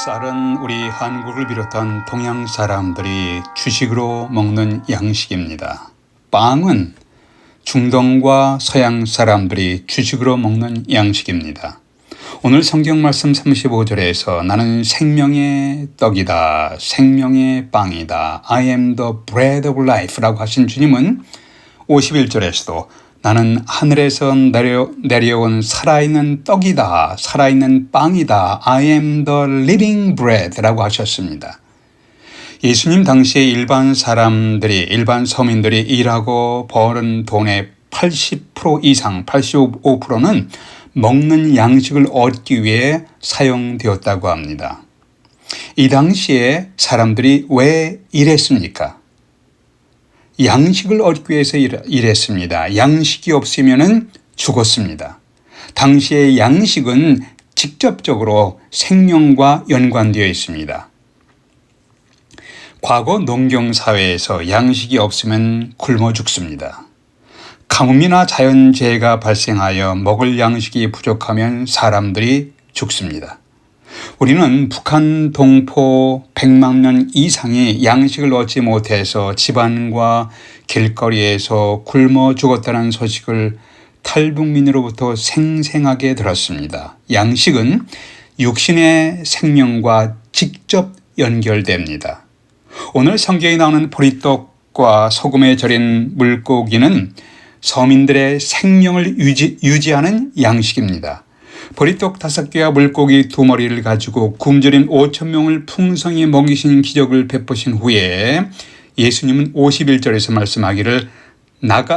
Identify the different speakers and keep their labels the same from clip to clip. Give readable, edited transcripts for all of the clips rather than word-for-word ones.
Speaker 1: 쌀은 우리 한국을 비롯한 동양 사람들이 주식으로 먹는 양식입니다. 빵은 중동과 서양 사람들이 주식으로 먹는 양식입니다. 오늘 성경 말씀 35절에서 나는 생명의 떡이다, 생명의 빵이다, I am the bread of life라고 하신 주님은 51절에서도 나는 하늘에서 내려온 살아있는 떡이다, 살아있는 빵이다, I am the living bread라고 하셨습니다. 예수님 당시에 일반 서민들이 일하고 버는 돈의 80% 이상, 85%는 먹는 양식을 얻기 위해 사용되었다고 합니다. 이 당시에 사람들이 왜 일했습니까? 양식을 얻기 위해서 일했습니다. 양식이 없으면 죽었습니다. 당시의 양식은 직접적으로 생명과 연관되어 있습니다. 과거 농경사회에서 양식이 없으면 굶어 죽습니다. 가뭄이나 자연재해가 발생하여 먹을 양식이 부족하면 사람들이 죽습니다. 우리는 북한 동포 100만 명 이상이 양식을 얻지 못해서 집안과 길거리에서 굶어 죽었다는 소식을 탈북민으로부터 생생하게 들었습니다. 양식은 육신의 생명과 직접 연결됩니다. 오늘 성경에 나오는 보리떡과 소금에 절인 물고기는 서민들의 생명을 유지하는 양식입니다. 보리떡 5개와 물고기 2마리를 가지고 굶주린 5,000명을 풍성히 먹이신 기적을 베푸신 후에 예수님은 51절에서 말씀하기를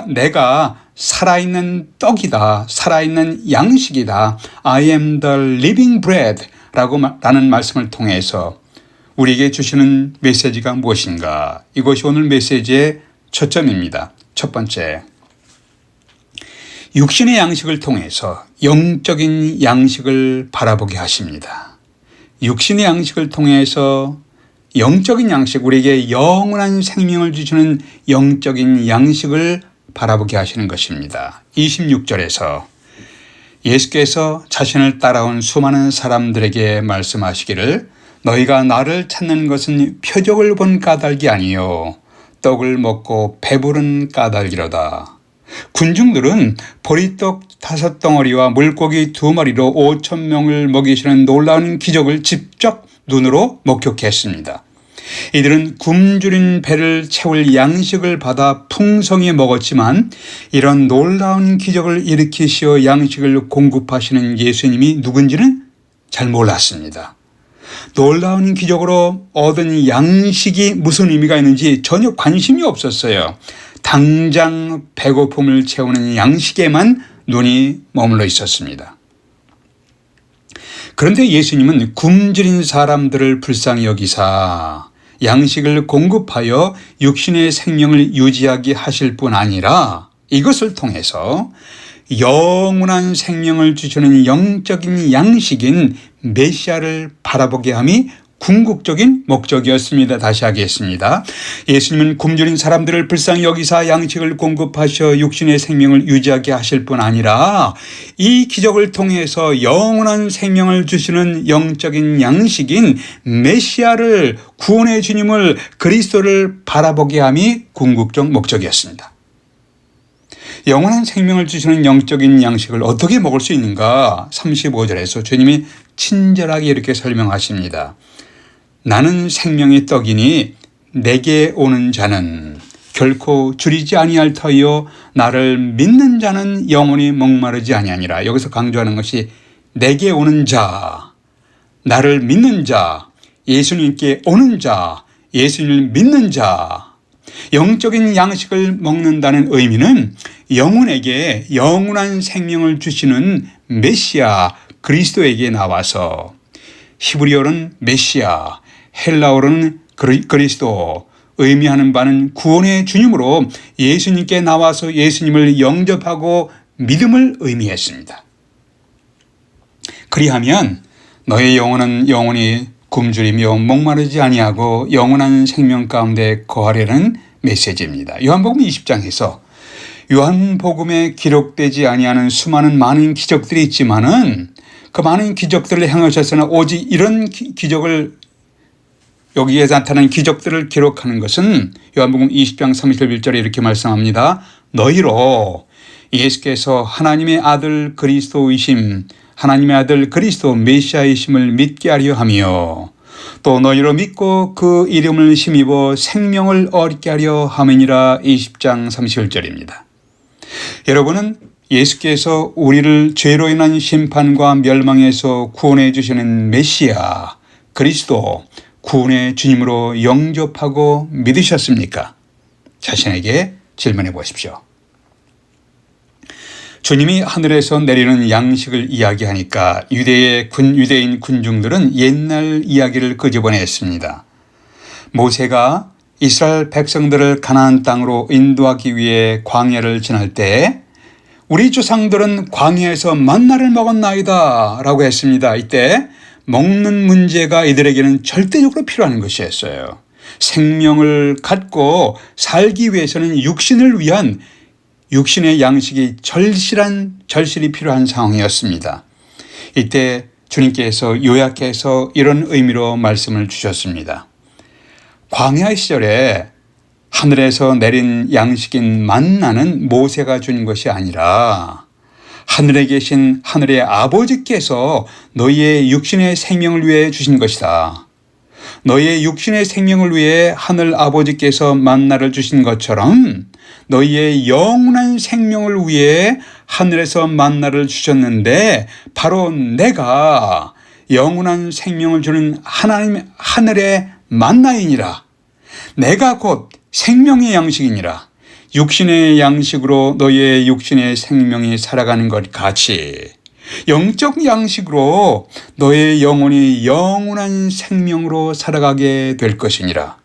Speaker 1: 내가 살아있는 떡이다, 살아있는 양식이다, I am the living bread 라는 말씀을 통해서 우리에게 주시는 메시지가 무엇인가? 이것이 오늘 메시지의 초점입니다. 첫 번째, 육신의 양식을 통해서 영적인 양식을 바라보게 하십니다. 육신의 양식을 통해서 영적인 양식, 우리에게 영원한 생명을 주시는 영적인 양식을 바라보게 하시는 것입니다. 26절에서 예수께서 자신을 따라온 수많은 사람들에게 말씀하시기를 너희가 나를 찾는 것은 표적을 본 까닭이 아니요 떡을 먹고 배부른 까닭이로다. 군중들은 보리떡 5덩어리와 물고기 2마리로 5,000명을 먹이시는 놀라운 기적을 직접 눈으로 목격했습니다. 이들은 굶주린 배를 채울 양식을 받아 풍성히 먹었지만 이런 놀라운 기적을 일으키시어 양식을 공급하시는 예수님이 누군지는 잘 몰랐습니다. 놀라운 기적으로 얻은 양식이 무슨 의미가 있는지 전혀 관심이 없었어요. 당장 배고픔을 채우는 양식에만 눈이 머물러 있었습니다. 그런데 예수님은 굶주린 사람들을 불쌍히 여기사 양식을 공급하여 육신의 생명을 유지하게 하실 뿐 아니라 이것을 통해서 영원한 생명을 주시는 영적인 양식인 메시아를 바라보게 함이 궁극적인 목적이었습니다. 다시 하겠습니다. 예수님은 굶주린 사람들을 불쌍히 여기사 양식을 공급하셔 육신의 생명을 유지하게 하실 뿐 아니라 이 기적을 통해서 영원한 생명을 주시는 영적인 양식인 메시아를, 구원의 주님을, 그리스도를 바라보게 함이 궁극적 목적이었습니다. 영원한 생명을 주시는 영적인 양식을 어떻게 먹을 수 있는가? 35절에서 주님이 친절하게 이렇게 설명하십니다. 나는 생명의 떡이니 내게 오는 자는 결코 줄이지 아니할 터이요 나를 믿는 자는 영원히 목마르지 아니하니라. 여기서 강조하는 것이 내게 오는 자, 나를 믿는 자, 예수님께 오는 자, 예수님을 믿는 자. 영적인 양식을 먹는다는 의미는 영혼에게 영원한 생명을 주시는 메시아 그리스도에게 나와서, 히브리어는 메시아, 헬라어로는 그리스도, 의미하는 바는 구원의 주님으로 예수님께 나와서 예수님을 영접하고 믿음을 의미했습니다. 그리하면 너의 영혼은 영원히 굶주리며 목마르지 아니하고 영원한 생명 가운데 거하려는 메시지입니다. 요한복음 20장에서 요한복음에 기록되지 아니하는 수많은 많은 기적들이 있지만은 그 많은 기적들을 행하셨으나 오직 이런 기적을 여기에 나타난 기적들을 기록하는 것은 요한복음 20장 31절에 이렇게 말씀합니다. 너희로 예수께서 하나님의 아들 그리스도이심 하나님의 아들 그리스도 메시아이심을 믿게 하려 하며 또 너희로 믿고 그 이름을 힘입어 생명을 얻게 하려 함이니라. 20장 31절입니다. 여러분은 예수께서 우리를 죄로 인한 심판과 멸망에서 구원해 주시는 메시아 그리스도 구원의 주님으로 영접하고 믿으셨습니까? 자신에게 질문해 보십시오. 주님이 하늘에서 내리는 양식을 이야기하니까 유대인 군중들은 옛날 이야기를 끄집어냈습니다. 모세가 이스라엘 백성들을 가나안 땅으로 인도하기 위해 광야를 지날 때 우리 조상들은 광야에서 만나를 먹었나이다 라고 했습니다. 이때 먹는 문제가 이들에게는 절대적으로 필요한 것이었어요. 생명을 갖고 살기 위해서는 육신을 위한 육신의 양식이 절실히 필요한 상황이었습니다. 이때 주님께서 요약해서 이런 의미로 말씀을 주셨습니다. 광야 시절에 하늘에서 내린 양식인 만나는 모세가 준 것이 아니라 하늘에 계신 하늘의 아버지께서 너희의 육신의 생명을 위해 주신 것이다. 너희의 육신의 생명을 위해 하늘 아버지께서 만나를 주신 것처럼 너희의 영원한 생명을 위해 하늘에서 만나를 주셨는데 바로 내가 영원한 생명을 주는 하늘의 만나이니라. 내가 곧 생명의 양식이니라. 육신의 양식으로 너희의 육신의 생명이 살아가는 것 같이 영적 양식으로 너의 영혼이 영원한 생명으로 살아가게 될 것이니라.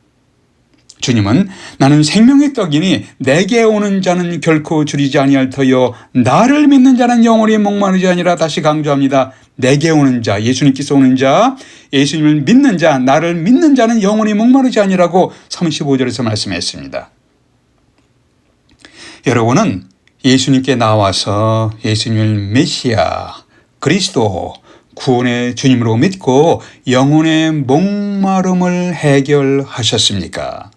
Speaker 1: 주님은 나는 생명의 떡이니 내게 오는 자는 결코 줄이지 아니할 터여 나를 믿는 자는 영원히 목마르지 아니라. 다시 강조합니다. 내게 오는 자, 예수님께서 오는 자, 예수님을 믿는 자, 나를 믿는 자는 영원히 목마르지 아니라고 35절에서 말씀했습니다. 여러분은 예수님께 나와서 예수님을 메시아, 그리스도, 구원의 주님으로 믿고 영혼의 목마름을 해결하셨습니까?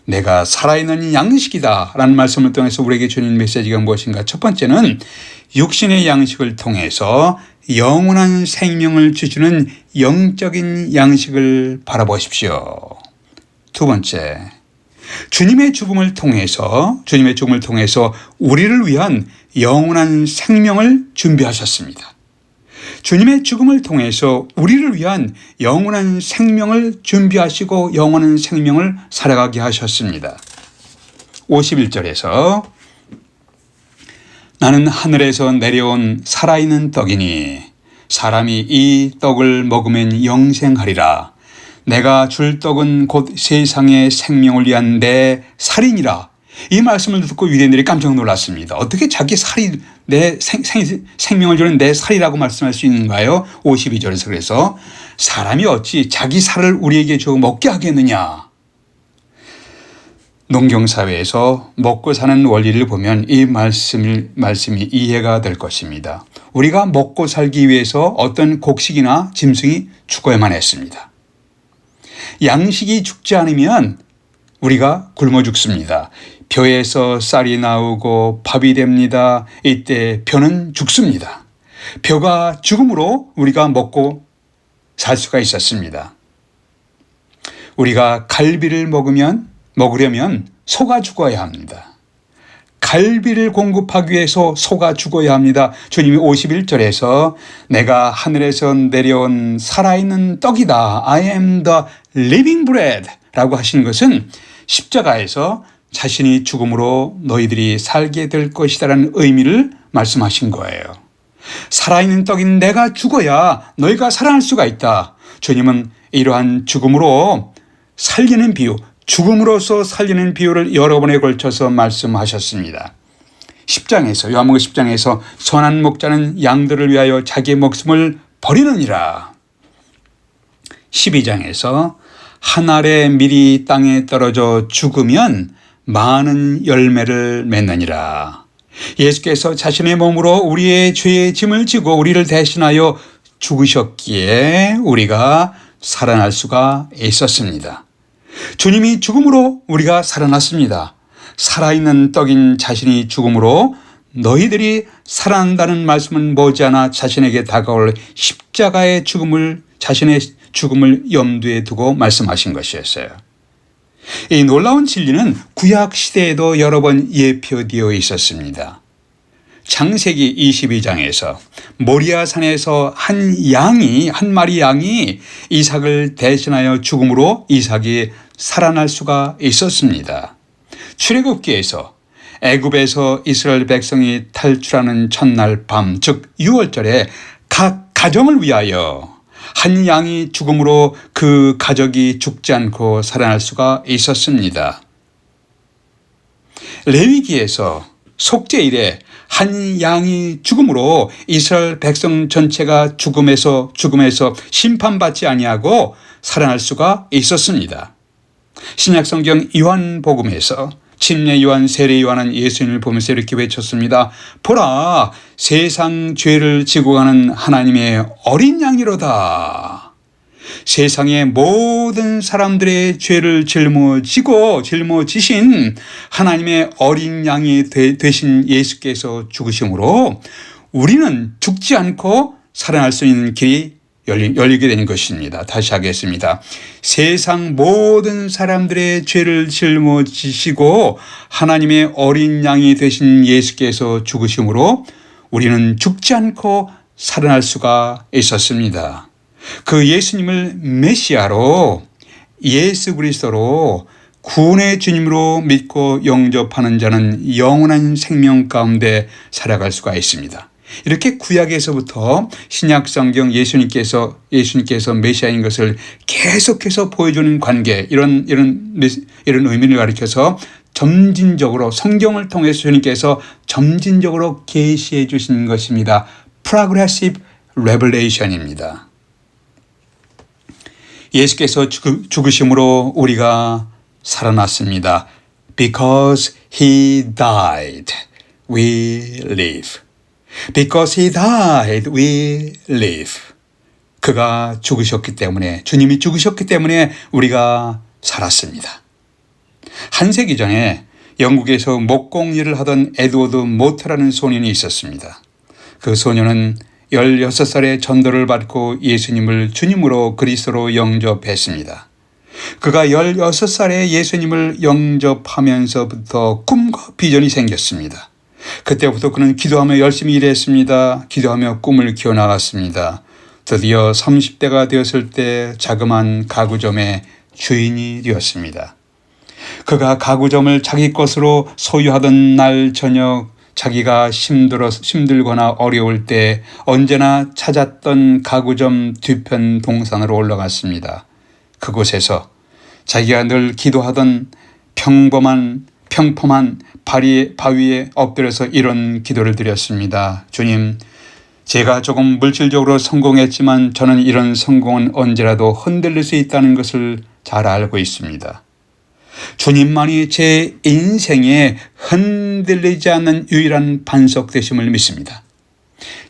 Speaker 1: 내가 살아있는 양식이다 라는 말씀을 통해서 우리에게 주는 메시지가 무엇인가? 첫 번째는 육신의 양식을 통해서 영원한 생명을 주시는 영적인 양식을 바라보십시오. 두 번째, 주님의 죽음을 통해서 우리를 위한 영원한 생명을 준비하셨습니다. 주님의 죽음을 통해서 우리를 위한 영원한 생명을 준비하시고 영원한 생명을 살아가게 하셨습니다. 51절에서 나는 하늘에서 내려온 살아있는 떡이니 사람이 이 떡을 먹으면 영생하리라. 내가 줄 떡은 곧 세상의 생명을 위한 내 살이니라. 이 말씀을 듣고 유대인들이 깜짝 놀랐습니다. 어떻게 자기 살이 내 생명을 주는 내 살이라고 말씀할 수 있는가요? 52절에서 그래서 사람이 어찌 자기 살을 우리에게 줘 먹게 하겠느냐. 농경사회에서 먹고 사는 원리를 보면 이 말씀이 이해가 될 것입니다. 우리가 먹고 살기 위해서 어떤 곡식이나 짐승이 죽어야만 했습니다. 양식이 죽지 않으면 우리가 굶어 죽습니다. 벼에서 쌀이 나오고 밥이 됩니다. 이때 벼는 죽습니다. 벼가 죽음으로 우리가 먹고 살 수가 있었습니다. 우리가 갈비를 먹으려면 소가 죽어야 합니다. 갈비를 공급하기 위해서 소가 죽어야 합니다. 주님이 51절에서 내가 하늘에서 내려온 살아있는 떡이다. I am the living bread 라고 하신 것은 십자가에서 자신이 죽음으로 너희들이 살게 될 것이다라는 의미를 말씀하신 거예요. 살아있는 떡인 내가 죽어야 너희가 살아날 수가 있다. 주님은 이러한 죽음으로 살리는 비유, 죽음으로써 살리는 비유를 여러 번에 걸쳐서 말씀하셨습니다. 10장에서 요한복음 10장에서 선한 목자는 양들을 위하여 자기의 목숨을 버리느니라. 12장에서 한 알의 밀이 땅에 떨어져 죽으면 많은 열매를 맺느니라. 예수께서 자신의 몸으로 우리의 죄의 짐을 지고 우리를 대신하여 죽으셨기에 우리가 살아날 수가 있었습니다. 주님이 죽음으로 우리가 살아났습니다. 살아있는 떡인 자신이 죽음으로 너희들이 살아난다는 말씀은 머지않아 자신에게 다가올 십자가의 죽음을, 자신의 죽음을 염두에 두고 말씀하신 것이었어요. 이 놀라운 진리는 구약 시대에도 여러 번 예표되어 있었습니다. 창세기 22장에서 모리아 산에서 한 마리 양이 이삭을 대신하여 죽음으로 이삭이 살아날 수가 있었습니다. 출애굽기에서 애굽에서 이스라엘 백성이 탈출하는 첫날 밤, 즉 6월절에 각 가정을 위하여 한 양이 죽음으로 그 가족이 죽지 않고 살아날 수가 있었습니다. 레위기에서 속죄일에 한 양이 죽음으로 이스라엘 백성 전체가 죽음에서 심판받지 아니하고 살아날 수가 있었습니다. 신약성경 요한복음에서 침례 요한, 세례 요한은 예수님을 보면서 이렇게 외쳤습니다. 보라, 세상 죄를 지고 가는 하나님의 어린 양이로다. 세상의 모든 사람들의 죄를 짊어지신 하나님의 어린 양이 되신 예수께서 죽으심으로 우리는 죽지 않고 살아날 수 있는 길이 열리게 된 것입니다. 다시 하겠습니다. 세상 모든 사람들의 죄를 짊어지시고 하나님의 어린 양이 되신 예수께서 죽으심으로 우리는 죽지 않고 살아날 수가 있었습니다. 그 예수님을 메시아로, 예수 그리스도로 구원의 주님으로 믿고 영접하는 자는 영원한 생명 가운데 살아갈 수가 있습니다. 이렇게 구약에서부터 신약 성경 예수님께서 메시아인 것을 계속해서 보여주는 관계, 이런 의미를 가리켜서 점진적으로 성경을 통해서 주님께서 점진적으로 계시해 주신 것입니다. Progressive Revelation입니다. 예수께서 죽으심으로 우리가 살아났습니다. Because He died, we live. Because He died, we live. 그가 죽으셨기 때문에, 주님이 죽으셨기 때문에 우리가 살았습니다. 한 세기 전에 영국에서 목공 일을 하던 에드워드 모트라는 소년이 있었습니다. 그 소년은 16살에 전도를 받고 예수님을 주님으로 그리스도로 영접했습니다. 그가 16살에 예수님을 영접하면서부터 꿈과 비전이 생겼습니다. 그때부터 그는 기도하며 열심히 일했습니다. 기도하며 꿈을 키워나갔습니다. 드디어 30대가 되었을 때 자그마한 가구점의 주인이 되었습니다. 그가 가구점을 자기 것으로 소유하던 날 저녁, 자기가 힘들거나 어려울 때 언제나 찾았던 가구점 뒤편 동산으로 올라갔습니다. 그곳에서 자기가 늘 기도하던 평범한 바위에 엎드려서 이런 기도를 드렸습니다. 주님, 제가 조금 물질적으로 성공했지만 저는 이런 성공은 언제라도 흔들릴 수 있다는 것을 잘 알고 있습니다. 주님만이 제 인생에 흔들리지 않는 유일한 반석 되심을 믿습니다.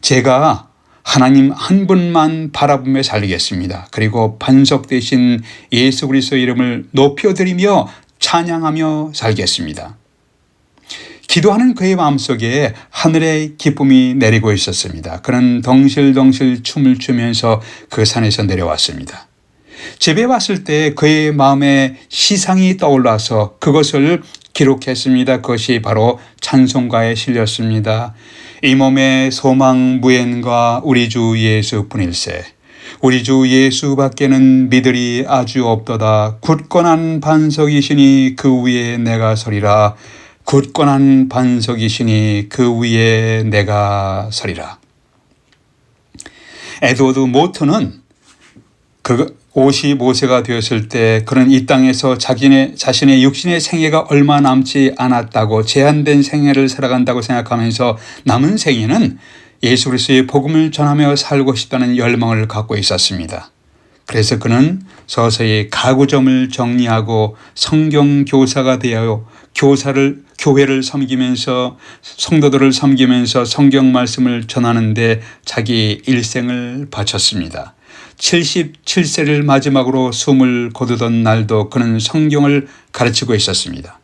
Speaker 1: 제가 하나님 한 분만 바라보며 살리겠습니다. 그리고 반석 되신 예수 그리스도의 이름을 높여드리며 찬양하며 살겠습니다. 기도하는 그의 마음속에 하늘의 기쁨이 내리고 있었습니다. 그는 덩실덩실 춤을 추면서 그 산에서 내려왔습니다. 집에 왔을 때 그의 마음에 시상이 떠올라서 그것을 기록했습니다. 그것이 바로 찬송가에 실렸습니다. 이 몸의 소망 무엔과 우리 주 예수뿐일세. 우리 주 예수밖에는 믿으리 아주 없도다. 굳건한 반석이시니 그 위에 내가 서리라. 굳건한 반석이시니 그 위에 내가 서리라. 에드워드 모트는 55세가 되었을 때 그는 이 땅에서 자신의 육신의 생애가 얼마 남지 않았다고, 제한된 생애를 살아간다고 생각하면서 남은 생애는 예수 그리스도의 복음을 전하며 살고 싶다는 열망을 갖고 있었습니다. 그래서 그는 서서히 가구점을 정리하고 성경 교사가 되어 교회를 섬기면서 성도들을 섬기면서 성경 말씀을 전하는데 자기 일생을 바쳤습니다. 77세를 마지막으로 숨을 거두던 날도 그는 성경을 가르치고 있었습니다.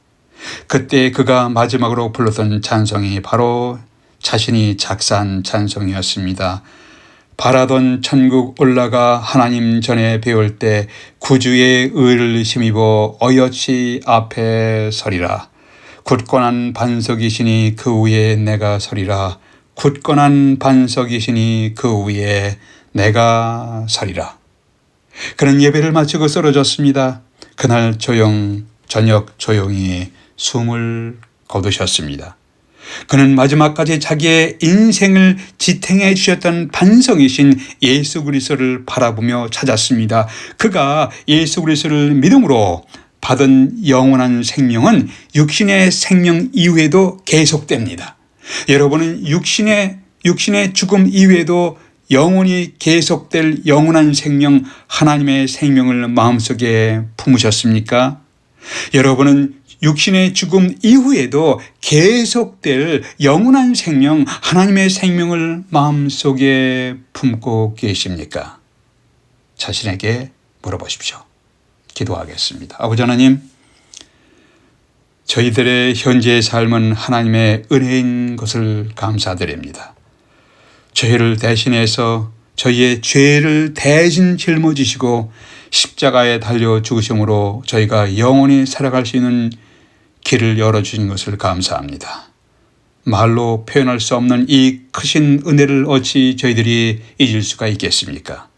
Speaker 1: 그때 그가 마지막으로 불렀던 찬송이 바로 자신이 작사한 찬송이었습니다. 바라던 천국 올라가 하나님 전에 배울 때 구주의 의를 힘입어 어여치 앞에 서리라. 굳건한 반석이시니 그 위에 내가 서리라. 굳건한 반석이시니 그 위에 내가 서리라. 그는 예배를 마치고 쓰러졌습니다. 그날 저녁 조용히 숨을 거두셨습니다. 그는 마지막까지 자기의 인생을 지탱해 주셨던 반석이신 예수 그리스도를 바라보며 찾았습니다. 그가 예수 그리스도를 믿음으로 받은 영원한 생명은 육신의 생명 이후에도 계속됩니다. 여러분은 육신의 죽음 이후에도 영원히 계속될 영원한 생명, 하나님의 생명을 마음속에 품으셨습니까? 여러분은 육신의 죽음 이후에도 계속될 영원한 생명, 하나님의 생명을 마음속에 품고 계십니까? 자신에게 물어보십시오. 기도하겠습니다. 아버지 하나님, 저희들의 현재의 삶은 하나님의 은혜인 것을 감사드립니다. 저희를 대신해서 저희의 죄를 대신 짊어지시고 십자가에 달려 죽으심으로 저희가 영원히 살아갈 수 있는 길을 열어주신 것을 감사합니다. 말로 표현할 수 없는 이 크신 은혜를 어찌 저희들이 잊을 수가 있겠습니까?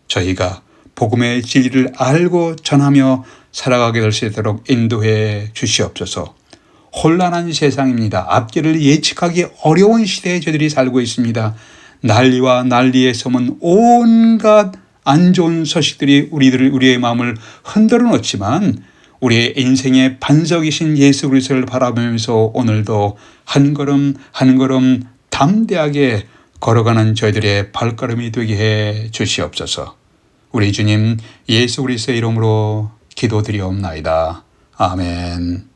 Speaker 1: 저희가 복음의 진리를 알고 전하며 살아가게 될 수 있도록 인도해 주시옵소서. 혼란한 세상입니다. 앞길을 예측하기 어려운 시대에 저희들이 살고 있습니다. 난리와 난리에 섬은 온갖 안 좋은 소식들이 우리의 마음을 흔들어 놓지만 우리의 인생의 반석이신 예수 그리스도를 바라보면서 오늘도 한 걸음 한 걸음 담대하게 걸어가는 저희들의 발걸음이 되게 해 주시옵소서. 우리 주님 예수 그리스도의 이름으로 기도드리옵나이다. 아멘.